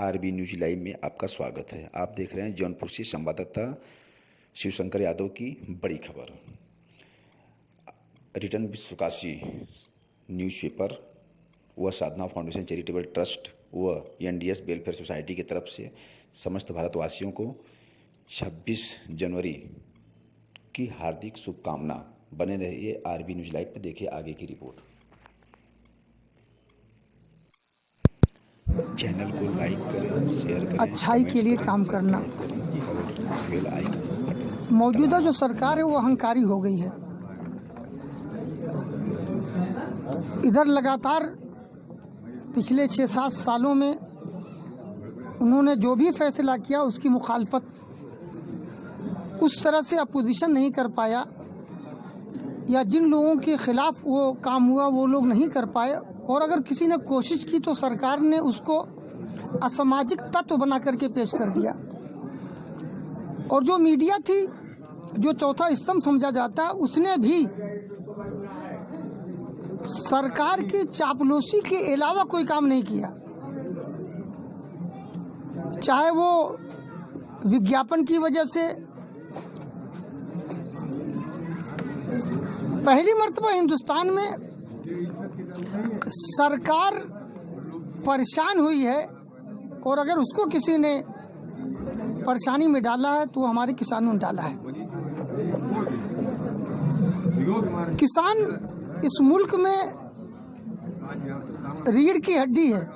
RB news live में आपका स्वागत है। आप देख रहे हैं जौनपुर से संवाददाता शिवशंकर यादव की बड़ी खबर। रिटर्न विश्वकाशी न्यूज़पेपर व साधना फाउंडेशन चैरिटेबल ट्रस्ट व एनडीएस वेलफेयर सोसाइटी की तरफ से समस्त भारतवासियों को 26 जनवरी की हार्दिक शुभकामना। बने रहिए आरबी न्यूज लाइव पर, देखिए आगे की रिपोर्ट। चैनल को लाइक करें, शेयर करें, अच्छाई के लिए काम करना। Bell icon. मौजूदा जो सरकार है वो अहंकारी हो गई है। इधर लगातार पिछले 6-7 सालों में उन्होंने जो भी फैसला किया उसकी मुखालफत उस तरह से अपोजिशन नहीं कर पाया, या जिन लोगों के खिलाफ वो काम हुआ वो लोग नहीं कर पाए, और अगर किसी ने कोशिश की तो सरकार ने उसको असामाजिक तत्व बना करके पेश कर दिया। और जो मीडिया थी, जो चौथा स्तंभ समझा जाता है, उसने भी सरकार की चापलूसी के अलावा कोई काम नहीं किया। चाहे वो विज्ञापन की वजह से पहली मर्तबा हिंदुस्तान में सरकार परेशान हुई है, और अगर उसको किसी ने परेशानी में डाला है तो हमारे किसानों ने डाला है। किसान इस मुल्क में रीढ़ की हड्डी है।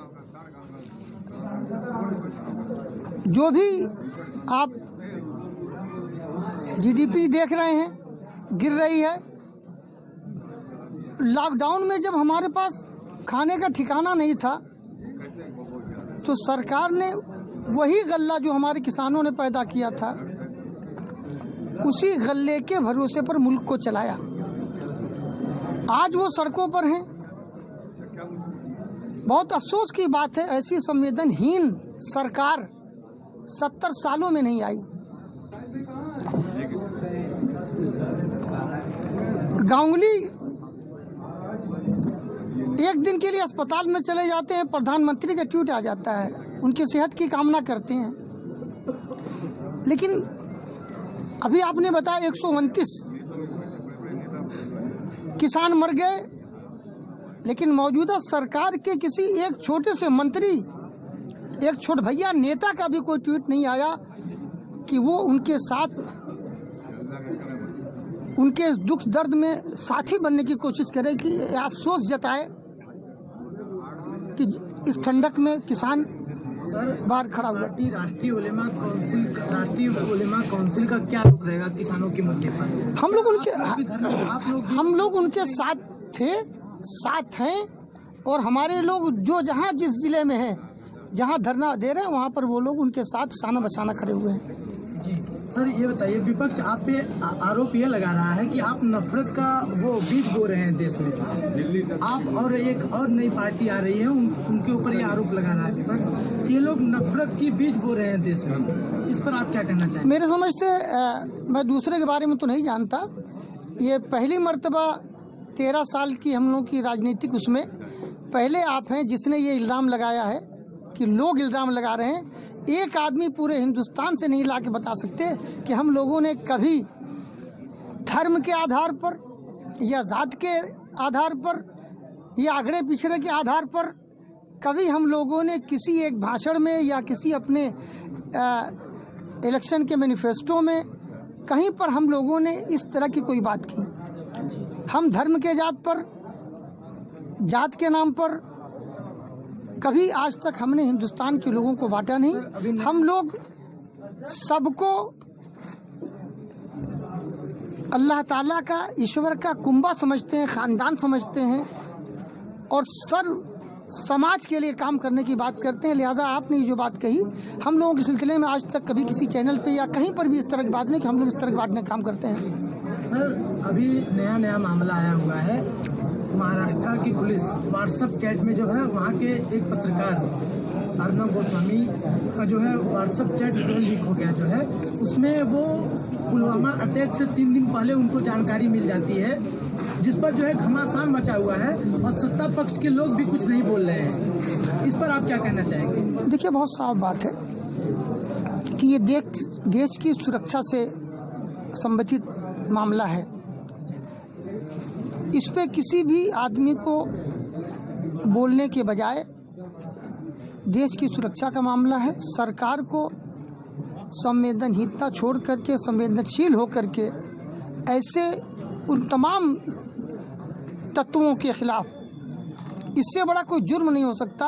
जो भी आप जीडीपी देख रहे हैं गिर रही है। लॉकडाउन में जब हमारे पास खाने का ठिकाना नहीं था तो सरकार ने वही गल्ला जो हमारे किसानों ने पैदा किया था, उसी गल्ले के भरोसे पर मुल्क को चलाया। आज वो सड़कों पर हैं। बहुत अफसोस की बात है, ऐसी संवेदनहीन सरकार 70 सालों में नहीं आई। गांगुली एक दिन के लिए अस्पताल में चले जाते हैं, प्रधानमंत्री का ट्वीट आ जाता है, उनकी सेहत की कामना करते हैं। लेकिन अभी आपने बताया 129 किसान मर गए, लेकिन मौजूदा सरकार के किसी एक छोटे से मंत्री, एक छोटे भैया नेता का भी कोई ट्वीट नहीं आया कि वो उनके साथ उनके दुख दर्द में साथी बनने की कोशिश करे, कि अफसोस जताए कि इस ठंडक में किसान बाहर खड़ा हुआ। राष्ट्रीय उलेमा काउंसिल का क्या रुख रहेगा किसानों के मुद्दे पर? हम लोग उनके साथ थे, साथ हैं, और हमारे लोग जो जहाँ जिस जिले में हैं, जहाँ धरना दे रहे हैं, वहाँ पर वो लोग उनके साथ शाना बचाना खड़े हुए हैं। जी सर, ये बताइए, विपक्ष आप पे आरोप ये लगा रहा है कि आप नफरत का वो बीज बो रहे हैं देश में। आप और एक और नई पार्टी आ रही है, उनके ऊपर ये आरोप लगा रहा है विपक्ष, ये लोग नफरत की बीज बो रहे हैं देश में। इस पर आप क्या कहना चाहेंगे? मेरे समझ से मैं दूसरे के बारे में तो नहीं जानता। ये पहली मर्तबा 13 साल की हम लोग की राजनीतिक उसमें पहले आप हैं जिसने ये इल्ज़ाम लगाया है, कि लोग इल्ज़ाम लगा रहे हैं। एक आदमी पूरे हिंदुस्तान से नहीं ला के बता सकते कि हम लोगों ने कभी धर्म के आधार पर, या जात के आधार पर, या आगड़े पिछड़े के आधार पर कभी हम लोगों ने किसी एक भाषण में या किसी अपने इलेक्शन के मैनिफेस्टो में कहीं पर हम लोगों ने इस तरह की कोई बात की। हम धर्म के जात के नाम पर कभी आज तक हमने हिंदुस्तान के लोगों को बांटा नहीं। हम लोग सबको अल्लाह ताला का, ईश्वर का कुंबा समझते हैं, ख़ानदान समझते हैं, और समाज के लिए काम करने की बात करते हैं। लिहाजा आपने जो बात कही, हम लोगों के सिलसिले में आज तक कभी किसी चैनल पे या कहीं पर भी इस तरह की बात नहीं कि हम लोग इस तरह की बात नहीं काम करते हैं। सर, अभी नया मामला आया हुआ है। महाराष्ट्र की पुलिस व्हाट्सएप चैट में जो है, वहाँ के एक पत्रकार अर्नब गोस्वामी का जो है व्हाट्सएप चैट जो लीक हो गया जो है, उसमें वो पुलवामा अटैक से 3 दिन पहले उनको जानकारी मिल जाती है जिस पर जो है घमासान मचा हुआ है और सत्ता पक्ष के लोग भी कुछ नहीं बोल रहे हैं, इस पर आप क्या कहना चाहेंगे? देखिए, बहुत साफ बात है कि ये देश की सुरक्षा से संबंधित मामला है। इस पे किसी भी आदमी को बोलने के बजाय देश की सुरक्षा का मामला है। सरकार को संवेदनहीनता छोड़ करके संवेदनशील होकर के ऐसे उन तमाम तत्वों के खिलाफ, इससे बड़ा कोई जुर्म नहीं हो सकता,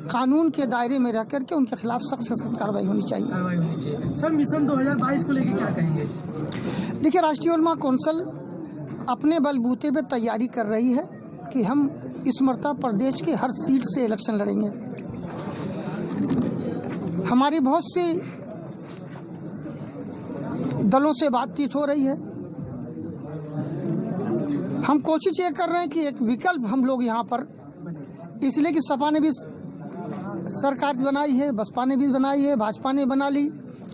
कानून के दायरे में रह करके उनके खिलाफ सख्त से सख्त कार्रवाई होनी चाहिए। सर, मिशन 2022 को लेकर क्या कहेंगे? देखिए, राष्ट्रीय उलमा कौंसिल अपने बलबूते पे तैयारी कर रही है कि हम इस मर्तबा प्रदेश के हर सीट से इलेक्शन लड़ेंगे। हमारी बहुत सी दलों से बातचीत हो रही है। हम कोशिश ये कर रहे हैं कि एक विकल्प हम लोग यहाँ पर, इसलिए कि सपा ने भी सरकार बनाई है, बसपा ने भी बनाई है, भाजपा ने बना ली,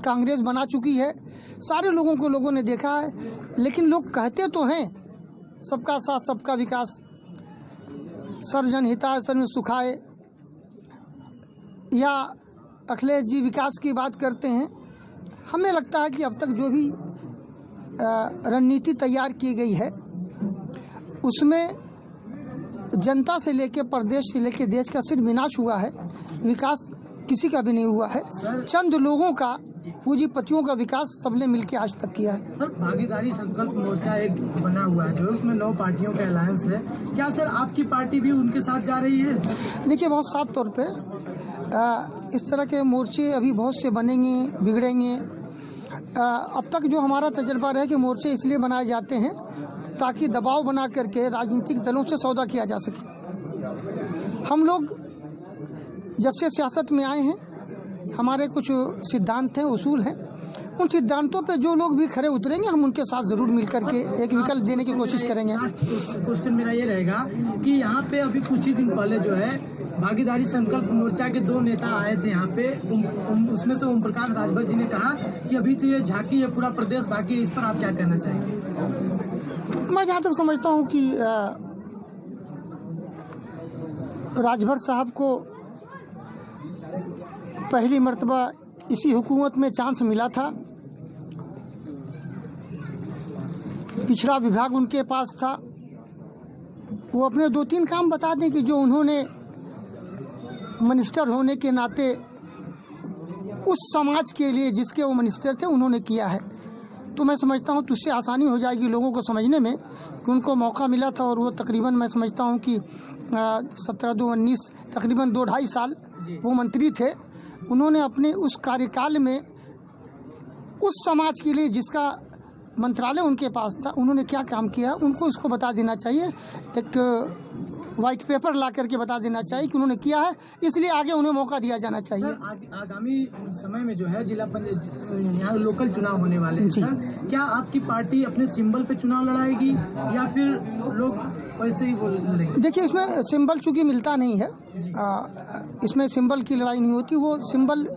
कांग्रेस बना चुकी है, सारे लोगों को लोगों ने देखा है। लेकिन लोग कहते तो हैं सबका साथ सबका विकास, सर्वजन हिताय सर्वजन सुखाय, या अखिलेश जी विकास की बात करते हैं। हमें लगता है कि अब तक जो भी रणनीति तैयार की गई है उसमें जनता से लेकर प्रदेश से लेकर देश का सिर्फ विनाश हुआ है, विकास किसी का भी नहीं हुआ है। चंद लोगों का, पूंजीपतियों का विकास सबने मिलकर आज तक किया है। सर, भागीदारी संकल्प मोर्चा एक बना हुआ है, जो उसमें 9 पार्टियों का अलायंस है, क्या सर आपकी पार्टी भी उनके साथ जा रही है? देखिए, बहुत साफ तौर पे इस तरह के मोर्चे अभी बहुत से बनेंगे, बिगड़ेंगे। अब तक जो हमारा तजर्बा रहा है कि मोर्चे इसलिए बनाए जाते हैं ताकि दबाव बना करके राजनीतिक दलों से सौदा किया जा सके। हम लोग जब से सियासत में आए हैं, हमारे कुछ सिद्धांत हैं, उसूल हैं। उन सिद्धांतों पे जो लोग भी खरे उतरेंगे, हम उनके साथ ज़रूर मिल करके एक विकल्प देने की कोशिश करेंगे। क्वेश्चन मेरा ये रहेगा कि यहाँ पे अभी कुछ ही दिन पहले जो है भागीदारी संकल्प मोर्चा के 2 नेता आए थे यहाँ पे, उसमें से ओम प्रकाश राजभर जी ने कहा कि अभी तो ये झांकी है, पूरा प्रदेश बाकी है। इस पर आप क्या कहना चाहेंगे? मैं जहाँ तक समझता हूँ कि राजभर साहब को पहली मर्तबा इसी हुकूमत में चांस मिला था, पिछड़ा विभाग उनके पास था। वो अपने 2-3 काम बता दें कि जो उन्होंने मिनिस्टर होने के नाते उस समाज के लिए जिसके वो मिनिस्टर थे उन्होंने किया है, तो मैं समझता हूँ तो उससे आसानी हो जाएगी लोगों को समझने में कि उनको मौका मिला था। और वो तकरीबन मैं समझता हूँ कि 17-19 तकरीबन 2-2.5 साल वो मंत्री थे। उन्होंने अपने उस कार्यकाल में उस समाज के लिए जिसका मंत्रालय उनके पास था, उन्होंने क्या काम किया, उनको इसको बता देना चाहिए। एक वाइट पेपर ला करके बता देना चाहिए कि उन्होंने किया है, इसलिए आगे उन्हें मौका दिया जाना चाहिए। सर, आगामी समय में जो है जिला यहाँ लोकल चुनाव होने वाले हैं, सर क्या आपकी पार्टी अपने सिंबल पे चुनाव लड़ाएगी या फिर लोग वैसे ही लड़ेंगे? देखिए, इसमें सिंबल चूँकि मिलता नहीं है, इसमें सिंबल की लड़ाई नहीं होती, वो सिंबल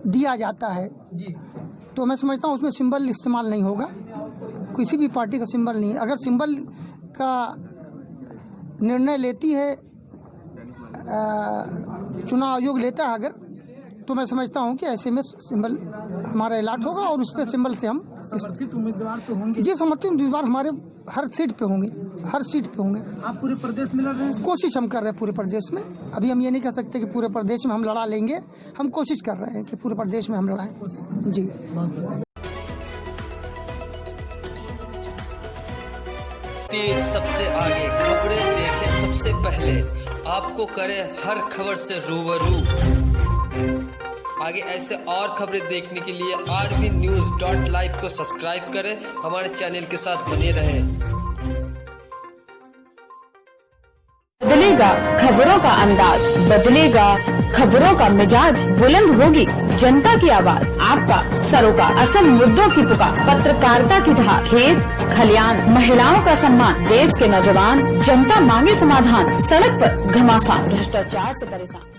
दिया जाता है जी। तो मैं समझता हूँ उसमें सिंबल इस्तेमाल नहीं होगा, किसी भी पार्टी का सिंबल नहीं है। अगर सिंबल का निर्णय लेती है चुनाव आयोग लेता है अगर, तो मैं समझता हूँ कि ऐसे में सिंबल हमारा अलॉट होगा और उस पर सिंबल से हम समर्थित उम्मीदवार तो होंगे जी। समर्थित उम्मीदवार हमारे हर सीट पे होंगे, हर सीट पे होंगे। आप पूरे प्रदेश में लड़ रहे हैं? कोशिश हम कर रहे हैं पूरे प्रदेश में। अभी हम ये नहीं कह सकते कि पूरे प्रदेश में हम लड़ा लेंगे, हम कोशिश कर रहे हैं कि पूरे प्रदेश में हम लड़ाएं जी। तेज सबसे आगे, खबरें देखें सबसे पहले, आपको करे हर खबर से रूबरू। आगे ऐसे और खबरें देखने के लिए rvnews.live को सब्सक्राइब करें, हमारे चैनल के साथ बने रहें। बदलेगा खबरों का अंदाज, बदलेगा खबरों का मिजाज, बुलंद होगी जनता की आवाज, आपका सरोकार, असल मुद्दों की पुकार, पत्रकारिता की धार, खेत खलियान, महिलाओं का सम्मान, देश के नौजवान, जनता मांगे समाधान, सड़क पर घमासान, भ्रष्टाचार से परेशान।